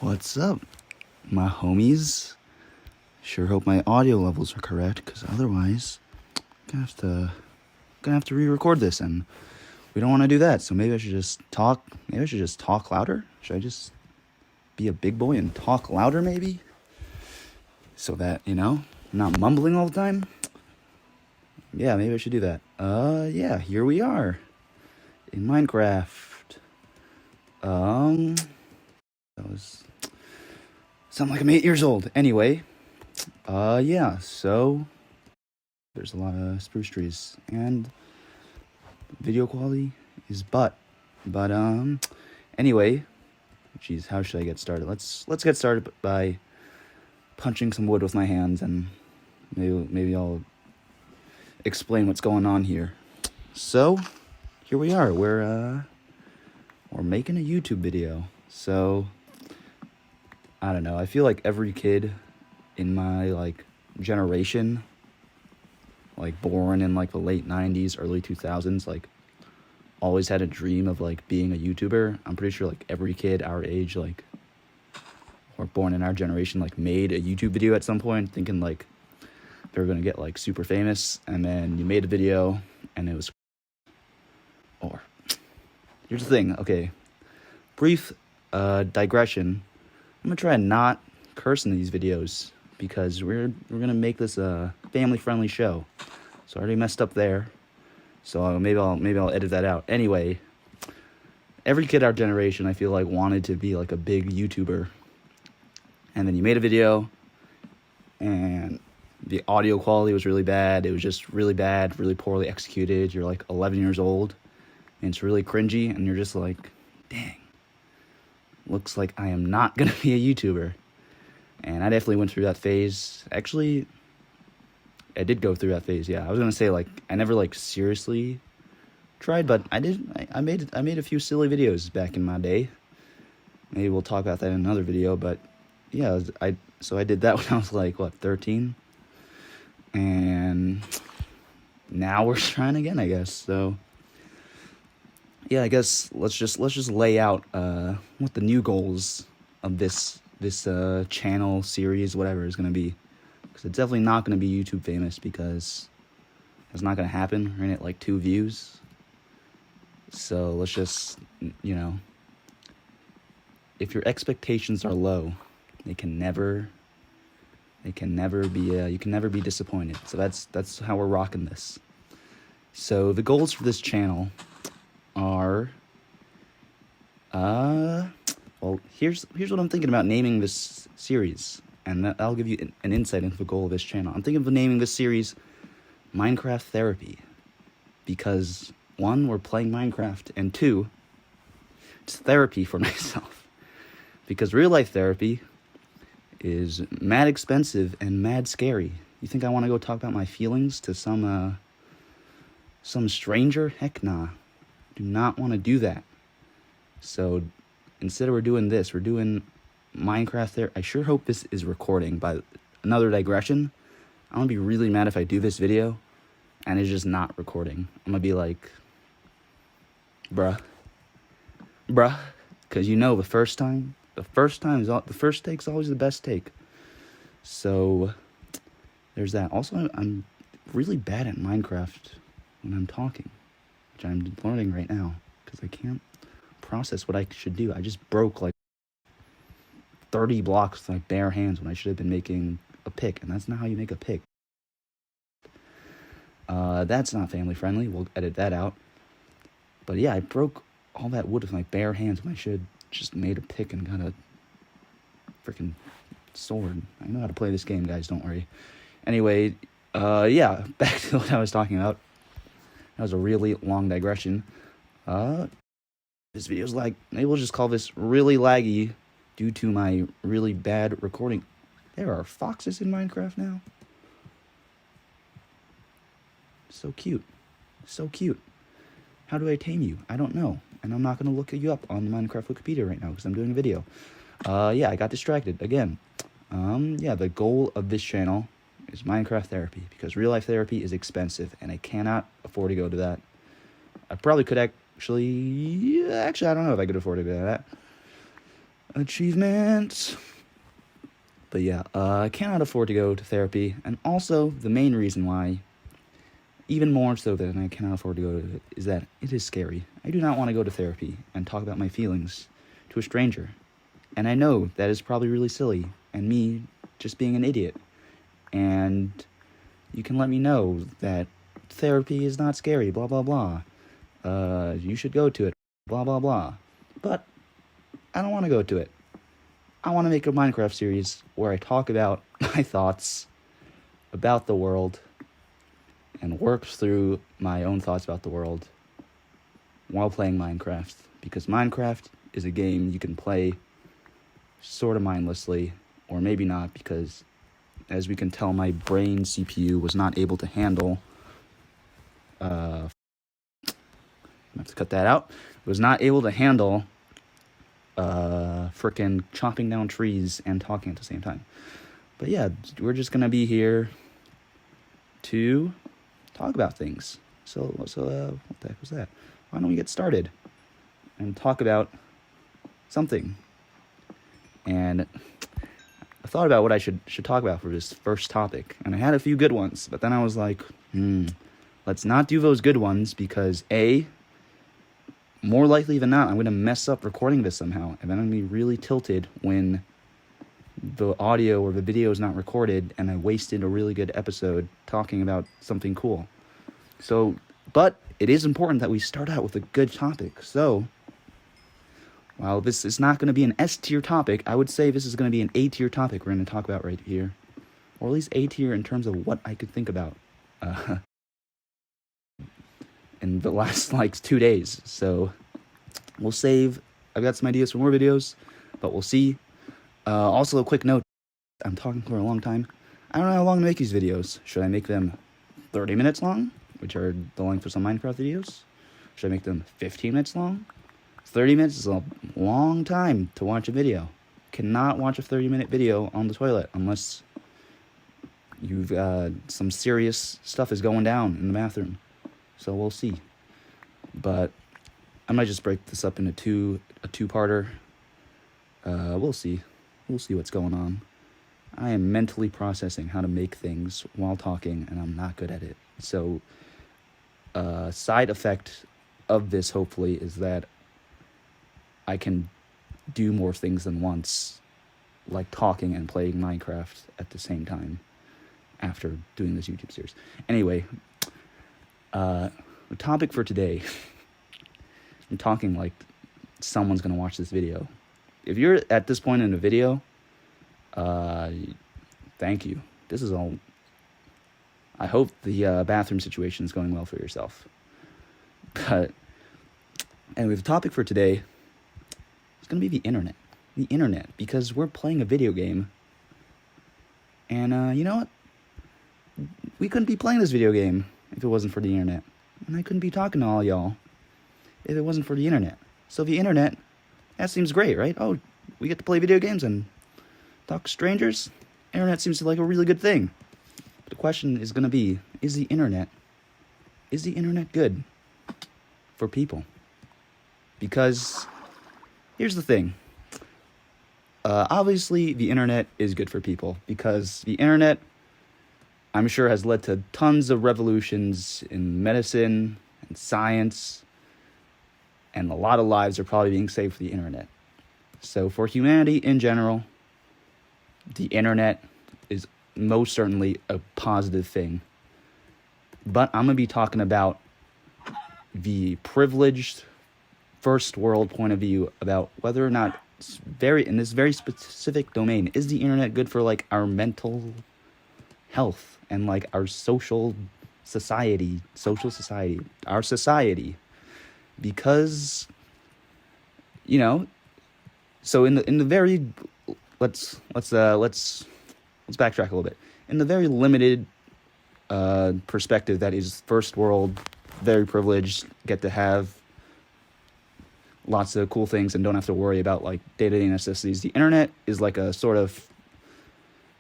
What's up, my homies? Sure hope my audio levels are correct, because otherwise, I'm gonna have to re-record this, and we don't want to do that. So maybe I should just talk. Maybe I should just talk louder. Should I just be a big boy and talk louder, maybe, so that I'm not mumbling all the time? Yeah, maybe I should do that. Yeah, here we are in Minecraft. That was sound like I'm 8 years old. Anyway, yeah, so there's a lot of spruce trees and video quality is but anyway, geez, how should I get started? Let's get started by punching some wood with my hands, and maybe I'll explain what's going on here. So here we are. We're making a YouTube video. So I don't know. I feel like every kid in my generation, born in the late 90s, early 2000s, always had a dream of being a YouTuber. I'm pretty sure every kid our age, or born in our generation, made a YouTube video at some point, thinking they were gonna get super famous, and then you made a video and it was. Or here's the thing. Okay, brief digression. I'm gonna try and not curse in these videos because we're gonna make this a family-friendly show. So I already messed up there. So maybe I'll edit that out. Anyway, every kid our generation, I feel wanted to be a big YouTuber. And then you made a video, and the audio quality was really bad. It was just really bad, really poorly executed. You're 11 years old, and it's really cringy, and you're just dang. Looks like I am not gonna be a YouTuber. And I definitely went through that phase. Actually, I did go through that phase. Yeah, I was gonna say I never seriously tried, but I did. I made a few silly videos back in my day. Maybe we'll talk about that in another video. But yeah, I did that when I was 13, and now we're trying again, I guess. So yeah, I guess let's just lay out what the new goals of this channel series, whatever, is gonna be. Because it's definitely not gonna be YouTube famous, because it's not gonna happen. We're gonna get 2 views. So let's just if your expectations are low, they can never be you can never be disappointed. So that's how we're rocking this. So the goals for this channel are well, here's what I'm thinking about naming this series, and that'll give you an insight into the goal of this channel. I'm thinking of naming this series Minecraft Therapy, because 1, we're playing Minecraft, and 2, it's therapy for myself, because real life therapy is mad expensive and mad scary. You think I want to go talk about my feelings to some stranger? Heck nah. Do not want to do that. So instead, we're doing Minecraft there. I sure hope this is recording. By another digression, I'm gonna be really mad if I do this video and it's just not recording. I'm gonna be bruh, because the first take's always the best take. So there's that. Also, I'm really bad at Minecraft when I'm talking, which I'm learning right now, because I can't process what I should do. I just broke 30 blocks with my bare hands when I should have been making a pick, and that's not how you make a pick. That's not family friendly. We'll edit that out. But yeah, I broke all that wood with my bare hands when I should have just made a pick and got a freaking sword. I know how to play this game, guys, don't worry. Anyway, yeah, back to what I was talking about. That was a really long digression. This video's maybe we'll just call this really laggy due to my really bad recording. There are foxes in Minecraft now. So cute. So cute. How do I tame you? I don't know. And I'm not going to look you up on the Minecraft Wikipedia right now because I'm doing a video. Yeah, I got distracted again. Yeah, the goal of this channel is Minecraft Therapy, because real life therapy is expensive and I cannot afford to go to that. I probably could actually, I don't know if I could afford to go to that. Achievements. But yeah, I cannot afford to go to therapy, and also the main reason why, even more so than I cannot afford to go to it, is that it is scary. I do not want to go to therapy and talk about my feelings to a stranger. And I know that is probably really silly, and me just being an idiot. And you can let me know that therapy is not scary, blah, blah, blah. You should go to it, blah, blah, blah. But I don't want to go to it. I want to make a Minecraft series where I talk about my thoughts about the world and work through my own thoughts about the world while playing Minecraft. Because Minecraft is a game you can play sort of mindlessly, or maybe not, because as we can tell, my brain CPU was not able to handle... I have to cut that out. It was not able to handle frickin' chopping down trees and talking at the same time. But yeah, we're just gonna be here to talk about things. So what the heck was that? Why don't we get started and talk about something? And I thought about what I should talk about for this first topic, and I had a few good ones, but then I was like, let's not do those good ones, because more likely than not, I'm going to mess up recording this somehow, and then I'm going to be really tilted when the audio or the video is not recorded, and I wasted a really good episode talking about something cool. So, but it is important that we start out with a good topic. So, while this is not going to be an S-tier topic, I would say this is going to be an A-tier topic we're going to talk about right here. Or at least A-tier in terms of what I could think about in the last, 2 days. So, we'll save. I've got some ideas for more videos, but we'll see. Also, a quick note. I'm talking for a long time. I don't know how long to make these videos. Should I make them 30 minutes long, which are the length for some Minecraft videos? Should I make them 15 minutes long? 30 minutes is a long time to watch a video. Cannot watch a 30-minute video on the toilet unless you've some serious stuff is going down in the bathroom. So we'll see. But I might just break this up into a two-parter. We'll see. We'll see what's going on. I am mentally processing how to make things while talking, and I'm not good at it. So, side effect of this, hopefully, is that I can do more things than once, like talking and playing Minecraft at the same time after doing this YouTube series. Anyway, the topic for today, I'm talking like someone's going to watch this video. If you're at this point in the video, thank you. This is all... I hope the bathroom situation is going well for yourself. But anyway, the topic for today is going to be the internet. The internet, because we're playing a video game. And you know what? We couldn't be playing this video game if it wasn't for the internet. And I couldn't be talking to all y'all if it wasn't for the internet. So the internet, that seems great, right? Oh, we get to play video games and talk to strangers? Internet seems like a really good thing. But the question is going to be, is the internet good for people? Because here's the thing. Obviously, the internet is good for people because the internet, I'm sure, has led to tons of revolutions in medicine and science, and a lot of lives are probably being saved for the internet. So for humanity in general, the internet is most certainly a positive thing. But I'm going to be talking about the privileged first world point of view about whether or not in this very specific domain, is the internet good for like our mental health and like our social society, our society, because, you know, so in the very, let's backtrack a little bit. In the very limited perspective that is first world, very privileged, get to have lots of cool things and don't have to worry about like day-to-day necessities. The internet is like a sort of,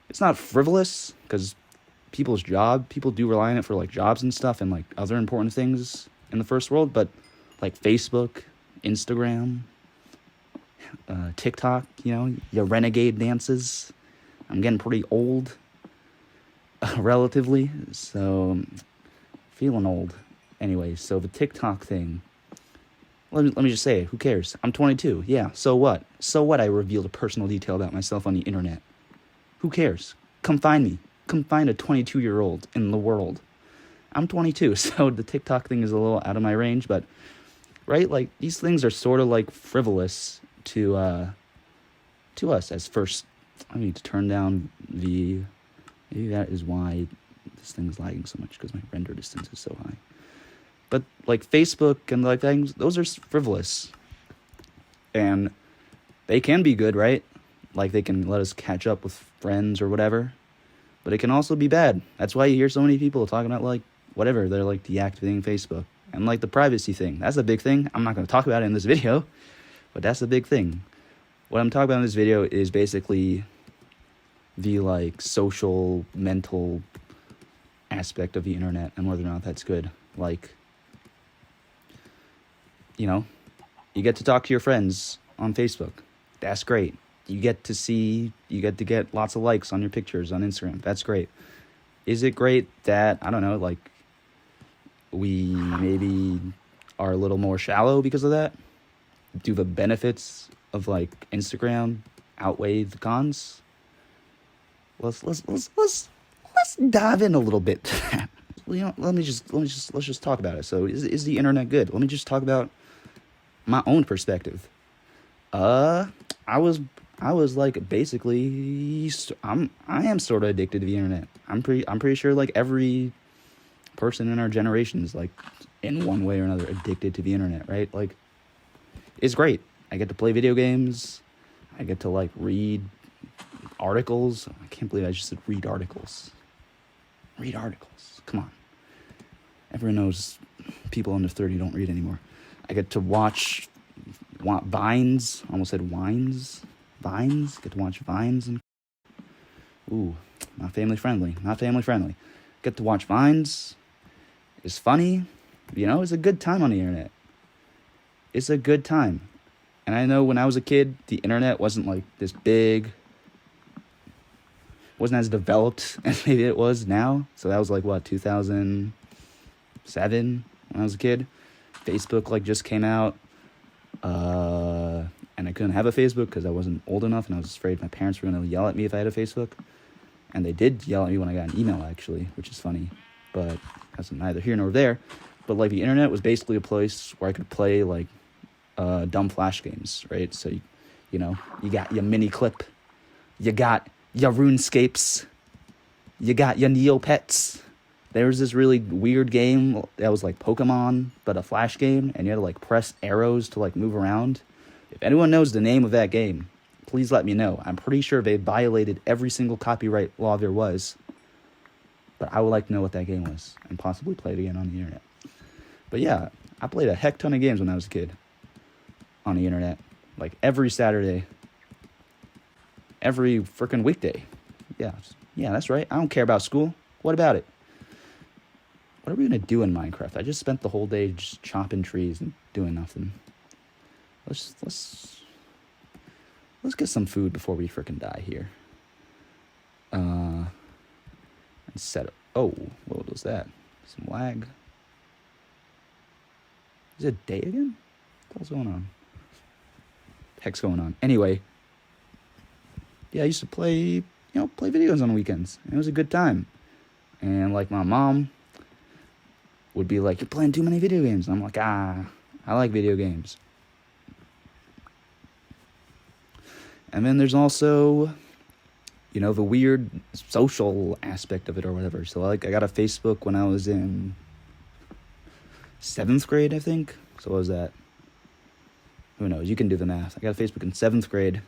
it's not frivolous because people do rely on it for like jobs and stuff and like other important things in the first world, but like Facebook, Instagram, TikTok, your renegade dances. I'm getting pretty old, relatively, so feeling old. Anyway, so the TikTok thing, let me just say it, who cares? I'm 22, yeah, so what? So what I revealed a personal detail about myself on the internet? Who cares? Come find me. Come find a 22-year-old in the world. I'm 22, so the TikTok thing is a little out of my range, but, right, like, these things are sort of, like, frivolous to us as first. I need to turn down maybe that is why this thing is lagging so much, because my render distance is so high. But, like, Facebook and, like, things, those are frivolous. And they can be good, right? Like, they can let us catch up with friends or whatever. But it can also be bad. That's why you hear so many people talking about, like, whatever. They're, like, deactivating Facebook. And, like, the privacy thing. That's a big thing. I'm not going to talk about it in this video. But that's a big thing. What I'm talking about in this video is basically the, like, social, mental aspect of the internet and whether or not that's good. Like, you get to talk to your friends on Facebook. That's great. You get to get lots of likes on your pictures on Instagram. That's great. Is it great that, I don't know, like, we maybe are a little more shallow because of that? Do the benefits of, like, Instagram outweigh the cons? Let's dive in a little bit to that. Let's just talk about it. So is the internet good? Let me just talk about my own perspective. I was like, basically, I am sort of addicted to the internet. I'm pretty sure, like, every person in our generation is, like, in one way or another addicted to the internet, right? Like, it's great. I get to play video games. I get to, like, read articles. I can't believe I just said read articles. Read articles. Come on. Everyone knows people under 30 don't read anymore. I get to watch Vines. Almost said wines. Vines. Get to watch Vines. And ooh, not family friendly. Not family friendly. Get to watch Vines. It's funny. It's a good time on the internet. It's a good time. And I know when I was a kid, the internet wasn't, like, this big. Wasn't as developed as maybe it was now. So that was, like, what, 2007 when I was a kid. Facebook, like, just came out. And I couldn't have a Facebook because I wasn't old enough, and I was afraid my parents were going to yell at me if I had a Facebook. And they did yell at me when I got an email, actually, which is funny. But that's neither here nor there. But, like, the internet was basically a place where I could play, like, dumb Flash games, right? So, you got your mini clip. You got your RuneScapes. You got your Neopets. There was this really weird game that was like Pokemon, but a Flash game, and you had to, like, press arrows to, like, move around. If anyone knows the name of that game, please let me know. I'm pretty sure they violated every single copyright law there was, but I would like to know what that game was and possibly play it again on the internet. But yeah, I played a heck ton of games when I was a kid on the internet, like every Saturday, every freaking weekday. Yeah, that's right. I don't care about school. What about it? What are we going to do in Minecraft? I just spent the whole day just chopping trees and doing nothing. Let's get some food before we freaking die here. And set up. Oh, what was that? Some lag. Is it day again? What's going on? Heck's going on? Anyway. Yeah, I used to play video games on the weekends. It was a good time. And, like, my mom would be like, "You're playing too many video games." And I'm like, I like video games. And then there's also, the weird social aspect of it or whatever. So, like, I got a Facebook when I was in 7th grade, I think. So what was that? Who knows? You can do the math. I got a Facebook in 7th grade.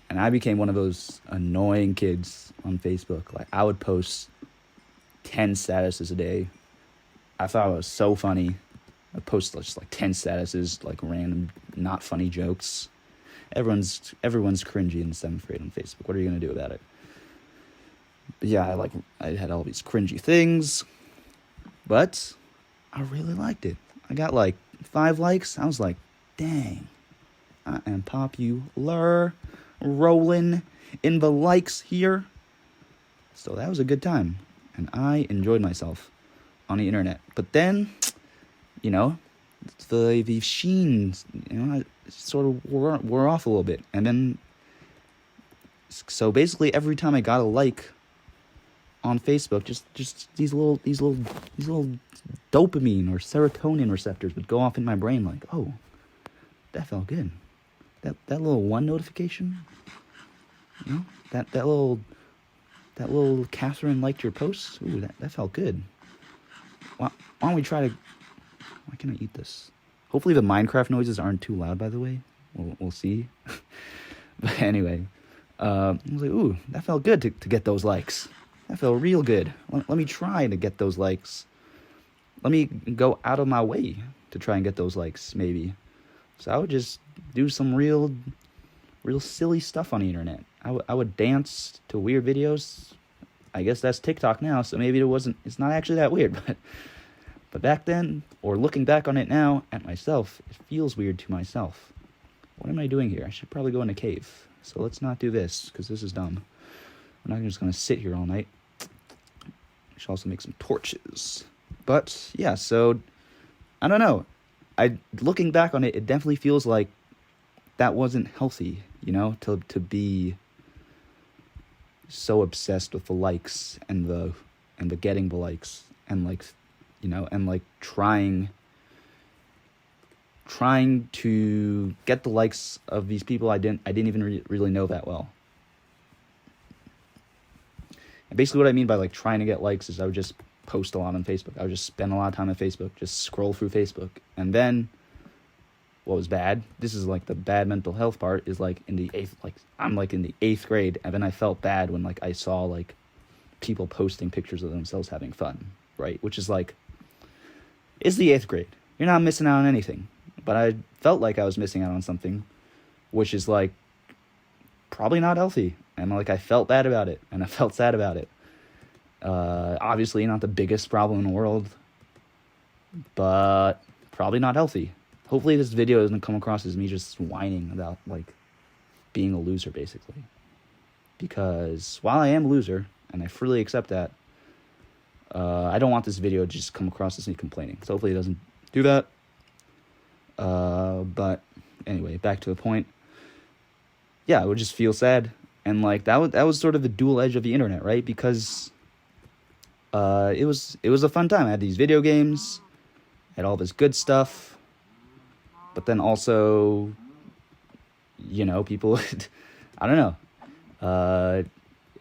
And I became one of those annoying kids on Facebook. Like, I would post 10 statuses a day. I thought it was so funny. I post just, like, 10 statuses, like, random, not funny jokes. Everyone's cringy in 7th grade on Facebook. What are you going to do about it? But yeah, I had all these cringy things. But I really liked it. I got, like, 5 likes. I was like, dang. I am popular. Rolling in the likes here. So that was a good time. And I enjoyed myself on the internet. But then, you know, the sheens, sort of wore off a little bit. And then, so basically every time I got a like on Facebook, just these little dopamine or serotonin receptors would go off in my brain like, oh, that felt good. That little one notification, that little Catherine liked your post. Ooh, that felt good. Why don't we try to? Why can't I eat this? Hopefully the Minecraft noises aren't too loud. By the way, we'll see. But anyway, I was like, ooh, that felt good to get those likes. That felt real good. Let me try to get those likes. Let me go out of my way to try and get those likes, maybe. So I would just do some real silly stuff on the internet. I would dance to weird videos. I guess that's TikTok now, so maybe it's not actually that weird, but back then, or looking back on it now at myself, it feels weird to myself. What am I doing here? I should probably go in a cave. So let's not do this, because this is dumb. I'm not just going to sit here all night. I should also make some torches. But, yeah, so, I don't know. Looking back on it, it definitely feels like that wasn't healthy, to be so obsessed with the likes and the getting the likes and trying to get the likes of these people I didn't even really know that well. And basically what I mean by trying to get likes is I would just post a lot on Facebook. I would just spend a lot of time on Facebook, just scroll through Facebook. And then what was bad, this is the bad mental health part, is in the I'm in the 8th grade, and then I felt bad when I saw people posting pictures of themselves having fun, right? Which is it's the 8th grade. You're not missing out on anything. But I felt like I was missing out on something, which is probably not healthy. And I felt bad about it, and I felt sad about it. Obviously not the biggest problem in the world, but probably not healthy. Hopefully this video doesn't come across as me just whining about being a loser, basically. Because while I am a loser, and I freely accept that, I don't want this video to just come across as me complaining. So hopefully it doesn't do that. But anyway, back to the point. Yeah, I would just feel sad. And that was sort of the dual edge of the internet, right? Because it was a fun time. I had these video games, I had all this good stuff. But then also, people I don't know.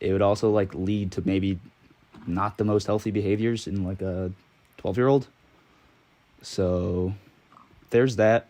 It would also lead to maybe not the most healthy behaviors in a 12-year-old. So there's that.